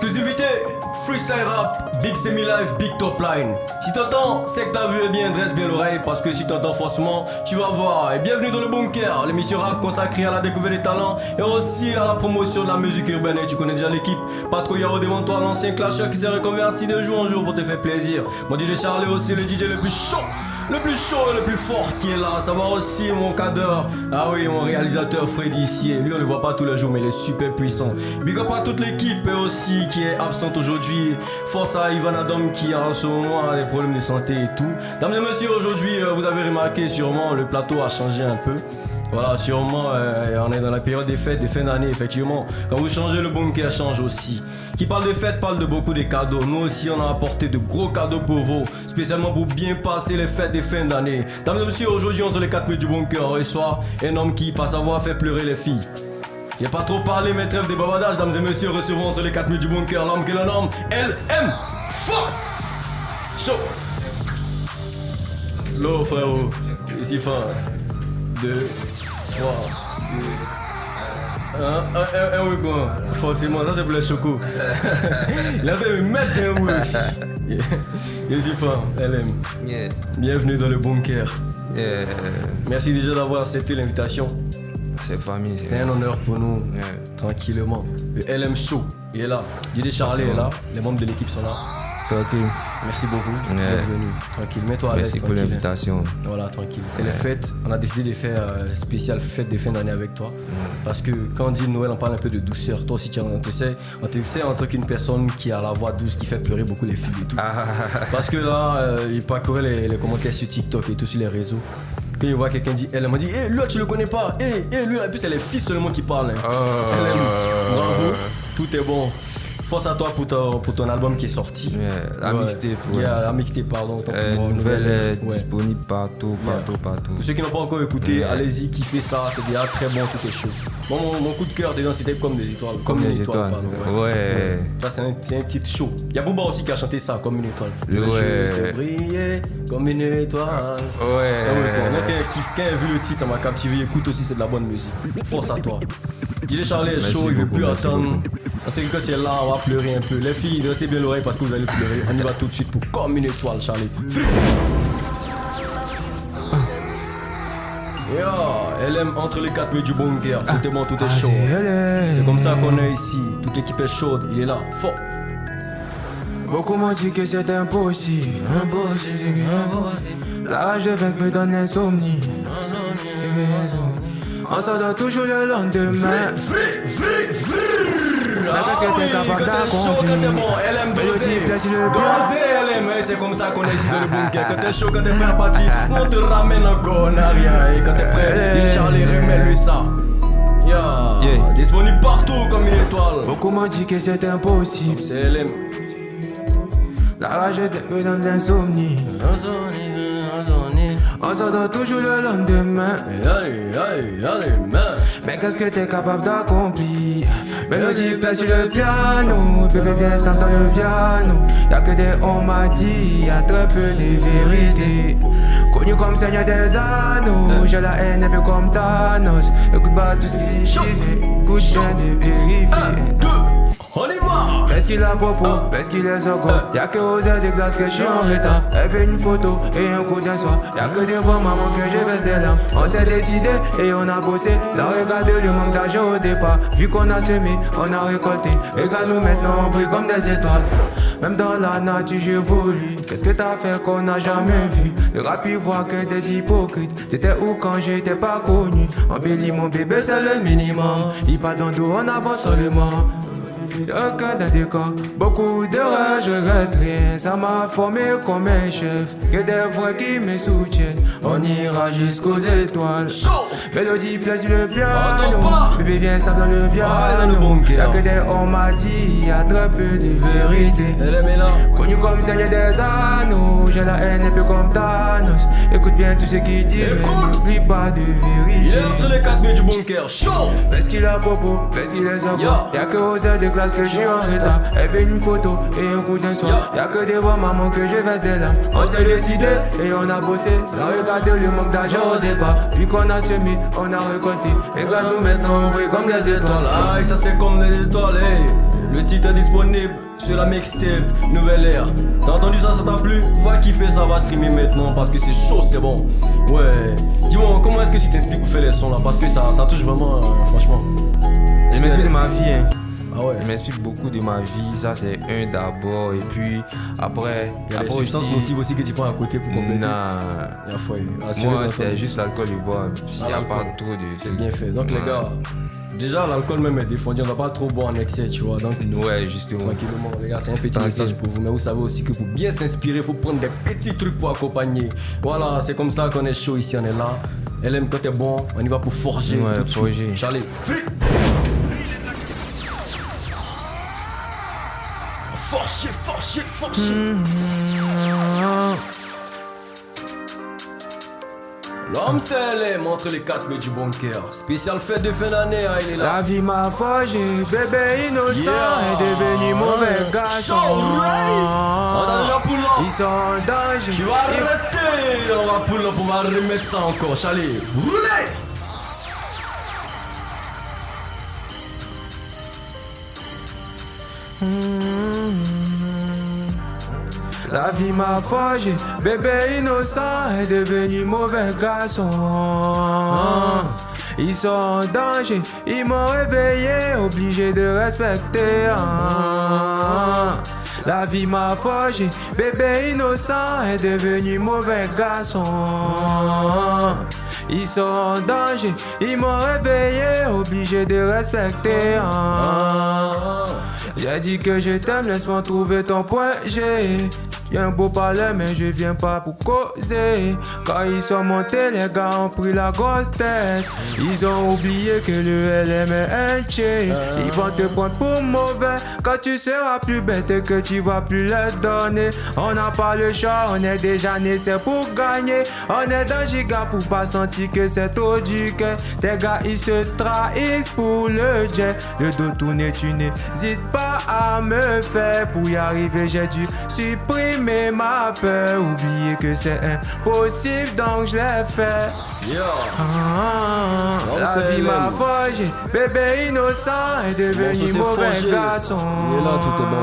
Exclusivité, freestyle rap, big semi-live, big top line. Si t'entends, c'est que ta vue est bien, dresse bien l'oreille. Parce que si t'entends forcément, tu vas voir. Et bienvenue dans le bunker, l'émission rap consacrée à la découverte des talents et aussi à la promotion de la musique urbaine. Et tu connais déjà l'équipe, pas trop Yao devant toi, l'ancien clasher qui s'est reconverti de jour en jour pour te faire plaisir. Mon DJ Charlie aussi, le DJ le plus chaud et le plus fort qui est là. Savoir aussi mon cadreur, ah oui, mon réalisateur Freddy ici. Lui on le voit pas tous les jours mais il est super puissant. Big up à toute l'équipe et aussi qui est absente aujourd'hui. Force à Ivan Adam qui en ce moment a des problèmes de santé et tout. Dames et messieurs, aujourd'hui vous avez remarqué sûrement le plateau a changé un peu. Voilà, sûrement, on est dans la période des fêtes, des fins d'année, effectivement. Quand vous changez, le bunker change aussi. Qui parle de fêtes parle de beaucoup de cadeaux. Nous aussi, on a apporté de gros cadeaux pour vous, spécialement pour bien passer les fêtes des fins d'année. Dames et messieurs, aujourd'hui, entre les 4 murs du bunker, on reçoit un homme qui, par savoir, fait pleurer les filles. Il a pas trop parlé, mais trêve des bavadages. Dames et messieurs, recevons entre les 4 murs du bunker l'homme que l'on nomme LM. Fuck! Chaud! L'eau, frérot. Ici, fort. 2, 3, 1, oui, bon. Forcément, ça c'est pour les chocos. Il a fait me mettre un wesh. Je suis fort, LM. Yeah. Bienvenue dans le bunker. Yeah. Merci déjà d'avoir accepté l'invitation. C'est famille. C'est un honneur pour nous, Yeah. tranquillement. Le LM Show, il est là. DJ Charlie est là. Les membres de l'équipe sont là. Tranquille. Merci beaucoup Yeah. d'être venu. Tranquille, mets-toi à l'aise. Merci pour tranquille. l'invitation. Voilà, tranquille. C'est les fêtes. On a décidé de faire spécial fête de fin d'année avec toi. Parce que quand on dit Noël, on parle un peu de douceur. Toi aussi, on te sait en tant qu'une personne qui a la voix douce, qui fait pleurer beaucoup les filles et tout. Parce que là, il parcourait les commentaires sur TikTok et tout sur les réseaux. Quand il voit quelqu'un dit, elle m'a dit, lui tu le connais pas, lui, en plus c'est les filles seulement qui parlent. Hein. Bravo, tout est bon. Force à toi pour ton album qui est sorti. Yeah, la mixtape, ouais. Yeah, la mixtape, pardon. Nouvelle est ouais. disponible partout. Pour ceux qui n'ont pas encore écouté, allez-y, kiffez ça, c'est déjà très bon, tout est chaud. Bon, mon coup de cœur dedans, c'était comme des étoiles. Comme des étoiles. Pardon, Ouais. Ça, c'est un titre chaud. Il y a Booba aussi qui a chanté ça, comme une étoile. Ouais. Je te briller comme une étoile. Ouais. Quand j'ai vu le titre, ça m'a captivé. Écoute aussi, c'est de la bonne musique. Force à toi. DJ Charlie est chaud, il veut plus attendre. On sait que quand tu es là, on va pleurer un peu. Les filles, dressez bien l'oreille parce que vous allez pleurer. On y va tout de suite pour comme une étoile, Charlie. Yo, LM entre les 4 murs du bunker. Tout est bon, tout est chaud. C'est comme ça qu'on est ici. Toute l'équipe est chaude, il est là. Fort. Beaucoup m'ont dit que c'est impossible. La rage de vaincre me donne l'insomnie. On s'endort toujours le lendemain. Ah oui, quand t'es chaud, quand t'es bon, LM dosé, LM, c'est comme ça qu'on est ici dans le bunker. Quand t'es chaud, quand t'es prêt à partir, on te ramène encore en arrière. Et quand t'es prêt, DJ Charlie, remets-lui ça. Yeah, disponible partout comme une étoile. Beaucoup m'ont dit que c'est impossible. C'est LM. La rage me donne l'insomnie. On s'endort toujours le lendemain. Mais qu'est-ce que t'es capable d'accomplir? Mélodie pèse sur le piano. Bébé viens snap dans le piano. Y'a que des on m'a dit, y'a très peu de vérité. Connu comme Seigneur des Anneaux. J'ai la haine un peu comme Thanos. Écoute pas tout ce qu'il dit, écoute bien de vérifier. 1, 2, on y va! Est-ce qu'il a propos, est-ce qu'il est encore? Y'a que aux airs des glaces que je suis en retard. Elle fait une photo et un coup d'un soir. Y'a que devant maman que je baisse des larmes. On s'est décidé et on a bossé sans regarder le manque d'argent au départ. Vu qu'on a semé, on a récolté. Regarde-nous maintenant, on brille comme des étoiles. Même dans la nature j'évolue. Qu'est-ce que t'as fait qu'on n'a jamais vu? Le rap il voit que des hypocrites. T'étais où quand j'étais pas connu? Embellis mon bébé c'est le minimum. Il parle dans dos, on avance seulement. Le cas d'un décor, beaucoup de rage, je regrette rien. Ça m'a formé comme un chef. Que des vrais qui me soutiennent. On ira jusqu'aux étoiles. Mélodie place sur le piano. Bébé viens stable dans le piano. Y'a que des on m'a dit, y'a très peu de vérité. Connu comme Seigneur des Anneaux. J'ai la haine un peu comme Thanos. Écoute bien tout ce qu'il dit, mais n'oublie pas de vérifier. Il est entre les 4 murs du bunker, chaud! Est-ce qu'il a propos, est-ce qu'il est encore? Y'a que aux airs de classe que je suis en retard. Elle fait une photo et un coup d'un soir. Y'a que devant maman que je verse des larmes. On s'est décidé et on a bossé sans regarder le manque d'argent au départ. Vu qu'on a semé, on a récolté. Regarde-nous maintenant, on brille comme les étoiles. Aïe, ça c'est comme les étoiles, hey. Le titre est disponible sur la mixtape Nouvelle Ère. T'as entendu ça, ça t'a plu? Va kiffer, ça va streamer maintenant parce que c'est chaud, c'est bon. Ouais. Dis-moi, comment est-ce que tu t'expliques pour faire les sons là? Parce que ça touche vraiment, franchement. Je m'explique de ma vie, hein. Ah ouais. Je m'explique beaucoup de ma vie, ça c'est un d'abord, et puis après. Il y a des substances nocives aussi que tu prends à côté pour compléter. Moi c'est juste l'alcool et bois, il n'y a pas trop de. C'est bien fait. Donc les gars, déjà l'alcool même est défendu, on ne va pas trop boire en excès, tu vois. Donc ouais, justement. Tranquillement les gars, c'est un petit message pour vous. Mais vous savez aussi que pour bien s'inspirer, il faut prendre des petits trucs pour accompagner. Voilà, c'est comme ça qu'on est chaud ici, on est là. LM quand t'es bon, on y va pour forger. Ouais, tout de forger. suite. Charlie, flip. Forger. L'homme c'est entre les quatre murs du bunker. Spécial fête de fin d'année, hein, il est là. La vie m'a forgé, bébé innocent est devenu mauvais garçon. On a déjà pull up. Ils sont en danger. Tu vas arrêter. On va pull up, on va remettre ça encore. Charlie, roulez. La vie m'a forgé, bébé innocent est devenu mauvais garçon. Ils sont en danger, ils m'ont réveillé, obligé de respecter. La vie m'a forgé, bébé innocent est devenu mauvais garçon. Ils sont en danger, ils m'ont réveillé, obligé de respecter. J'ai dit que je t'aime, laisse-moi trouver ton point G. Y'a un beau palais mais je viens pas pour causer. Quand ils sont montés les gars ont pris la grosse tête. Ils ont oublié que le LM est un tché. Ils vont te prendre pour mauvais quand tu seras plus bête et que tu vas plus les donner. On n'a pas le choix, on est déjà né, c'est pour gagner. On est dans giga pour pas sentir que c'est trop du cœur. Tes gars ils se trahissent pour le jet. Le dos tourné tu n'hésites pas à me faire. Pour y arriver j'ai dû supprimer ma peur, oublier que c'est impossible donc je l'ai fait. La vie m'a forgé, bébé innocent est devenu mauvais garçon. Et là tout est bon.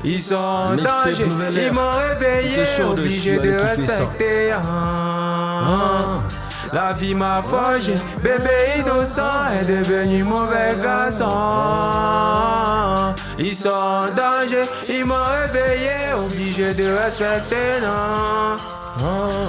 Ils sont en danger, ils m'ont réveillé, obligé de respecter. La vie m'a forgé, bébé innocent est devenu mauvais garçon. Ils sont en danger, ils m'ont réveillé, obligé de respecter, non.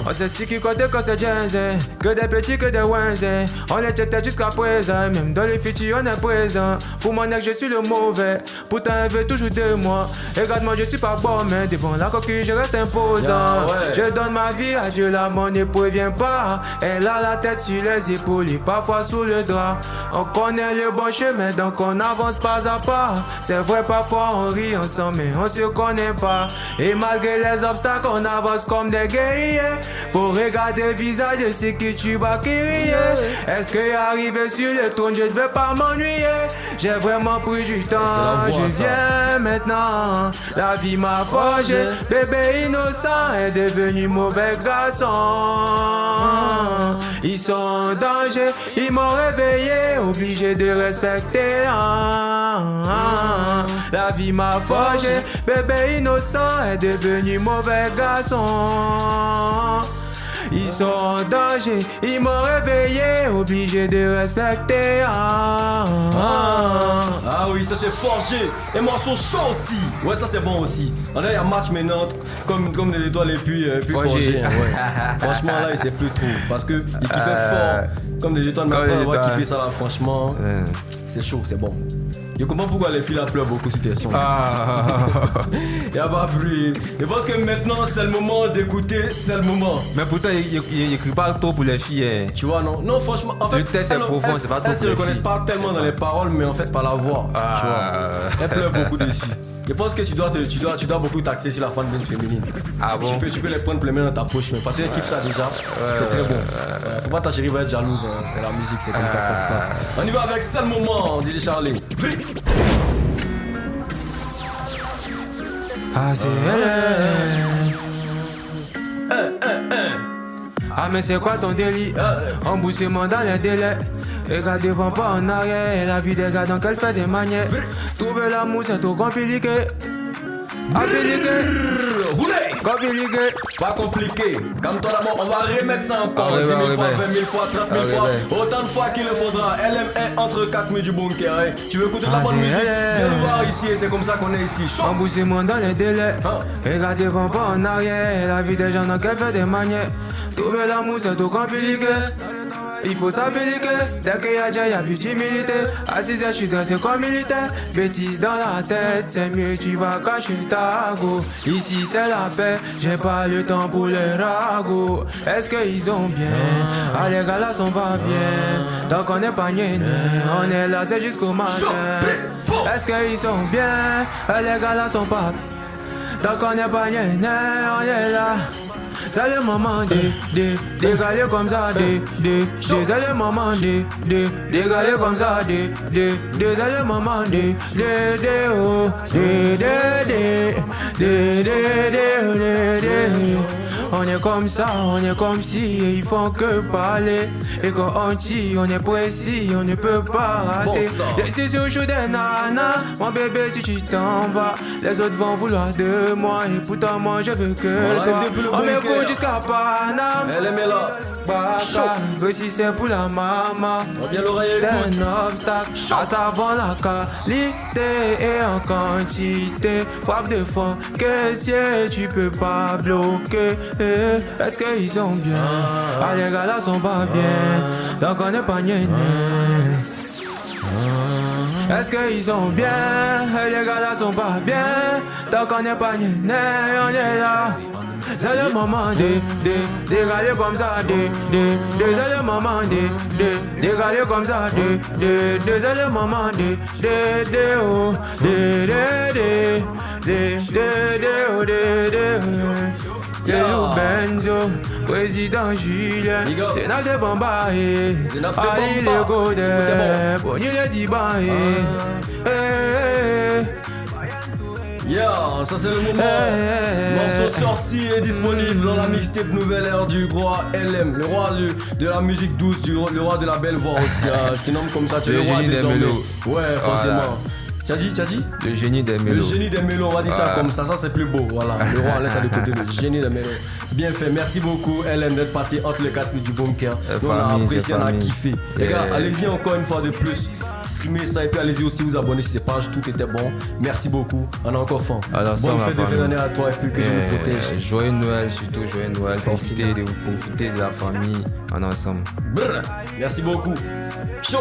On sait si qui compte quand c'est Jensen, que des petits, que des Wenzen. On est tête jusqu'à présent, même dans le futur on est présent. Pour mon ex je suis le mauvais, pourtant elle veut toujours de moi. Regarde-moi je suis pas bon mais devant la coquille je reste imposant. Je donne ma vie à Dieu, la monnaie prévient pas. Elle a la tête sur les épaules et parfois sous le drap. On connaît le bon chemin donc on avance pas à pas. C'est vrai parfois on rit ensemble mais on se connaît pas. Et malgré les obstacles on avance comme des guerriers. Pour regarder le visage de ce que tu vas crier. Est-ce que arrivé sur le trône je ne vais pas m'ennuyer? J'ai vraiment pris du temps, je viens maintenant. La vie m'a forgé, bébé innocent est devenu mauvais garçon. Ils sont en danger, ils m'ont réveillé, obligé de respecter. La vie m'a forgé, bébé innocent est devenu mauvais garçon. Ils sont en danger, ils m'ont réveillé, obligé de respecter. Ah oui, ça c'est forgé. Et morceau chaud aussi. Ouais, ça c'est bon aussi. En vrai, il y a match maintenant, comme des étoiles et puis forgé. Hein, ouais. Franchement, là, il sait plus trop. Parce que il kiffait fort. Comme des étoiles, maintenant, on va kiffer ça là, franchement. C'est chaud, c'est bon. Je comprends pourquoi les filles là pleurent beaucoup sur tes sons. Y'a pas plus. Je pense que maintenant c'est le moment d'écouter, c'est le moment. Mais pourtant il écrit pas trop pour les filles. Hein. Tu vois non? Non franchement, en fait. Le texte est profond, c'est pas trop pour les filles. Elles se reconnaissent pas tellement dans les paroles, mais en fait par la voix. Tu vois. Elles pleurent beaucoup dessus. Je pense que tu dois beaucoup t'axer sur la fanbase féminine. Ah bon? Tu peux les prendre pour les mettre dans ta poche, mais parce qu'elles kiffent ça déjà. C'est très bon. Faut pas ta chérie va être jalouse, hein. C'est la musique, c'est comme ça que ça se passe. On y va avec ça le moment, DJ Charlie. Ah c'est elle. Ah mais c'est quoi ton délit? Emboussement dans les délais. Regarde devant, pas en arrière. La vie des gars, donc elle fait des manières. Trouver l'amour, c'est trop compliqué. Appliqué, Roulez! compliqué. Pas compliqué. Comme toi d'abord, on va remettre ça encore. Ah, 10 000 ouais, fois, ouais. 20 000 fois, 30 000 Ah, fois. ouais. Autant de fois qu'il le faudra. LM1 entre 4 000 du bunker. Hein. Tu veux écouter de la Ah, bonne c'est musique? LM. Viens nous voir ici et c'est comme ça qu'on est ici. Chaud! Emboussez-moi dans les délais. Hein? Regarde devant, pas en arrière. La vie des gens, donc elle fait des manières. Trouver l'amour, c'est trop compliqué. Il faut s'appliquer. Dès qu'il y a déjà, y a plus d'humilité. À 6 heures, je suis dressé comme militaire. Bêtise dans la tête, c'est mieux, tu vas cacher ta go. Ici, c'est la paix, j'ai pas le temps pour les ragots. Est-ce qu'ils ont bien? Ah, les gars là sont pas bien. Tant qu'on est pas gné, on est là, c'est jusqu'au matin. Est-ce qu'ils sont bien? Ah, les gars là sont pas bien. Tant qu'on est pas gné, on est là. C'est le moment d'égaler comme ça, c'est le moment d'égaler comme ça, c'est le moment on est comme ça, on est comme si, et ils font que parler. Et quand on tire, on est précis, on ne peut pas rater. Bon Je suis sur chaud des nanas, mon bébé si tu t'en vas. Les autres vont vouloir de moi, et pourtant moi je veux que Voilà, toi. il fait plus le On bunker. m'écoute jusqu'à Paname. LM est là. Baka, voici c'est pour la maman. On vient l'oreille écoute. D'un obstacle, à savoir la qualité et en quantité. Frappe de fond, caissier, tu peux pas bloquer. Est-ce qu'ils sont bien? Ah, les gars là sont pas bien. Donc on est pas gné. Est-ce qu'ils sont bien? Les gars là sont pas bien. Donc on est pas gné, on est là. C'est le moment d'égaler comme ça, c'est le moment d'égaler comme ça, c'est le moment Yellow Benzo, président Julien, Zénal de Bambaye, Ali le Godé, Bonnie le Dibaye. Yeah, ça c'est le moment. Morceau sorti et disponible dans la mixtape Nouvelle Ère du roi LM, le roi de la musique douce, le roi de la belle voix aussi. Je te nomme comme ça, tu es Le le roi génie des désormais. mélos. Ouais, forcément. Voilà. Tu as dit? Le génie des Le mélos. génie des mélos, on va dire ça comme ça c'est plus beau. Voilà, le roi on laisse ça de côté, le génie des mélos. Bien fait, merci beaucoup LM d'être passé entre les 4 minutes du bunker. On a famille, apprécié, c'est on a famille. kiffé. Les gars, allez-y encore une fois de plus. Streamez ça et puis allez-y aussi vous abonner sur ces pages, tout était bon. Merci beaucoup, on a encore faim. Alors, ça, bonne ma fête de fin famille. d'année à toi et puis que Dieu nous protège. Joyeux Noël, surtout joyeux Noël. Profitez de la famille en ensemble. Brr, merci beaucoup. Chaud.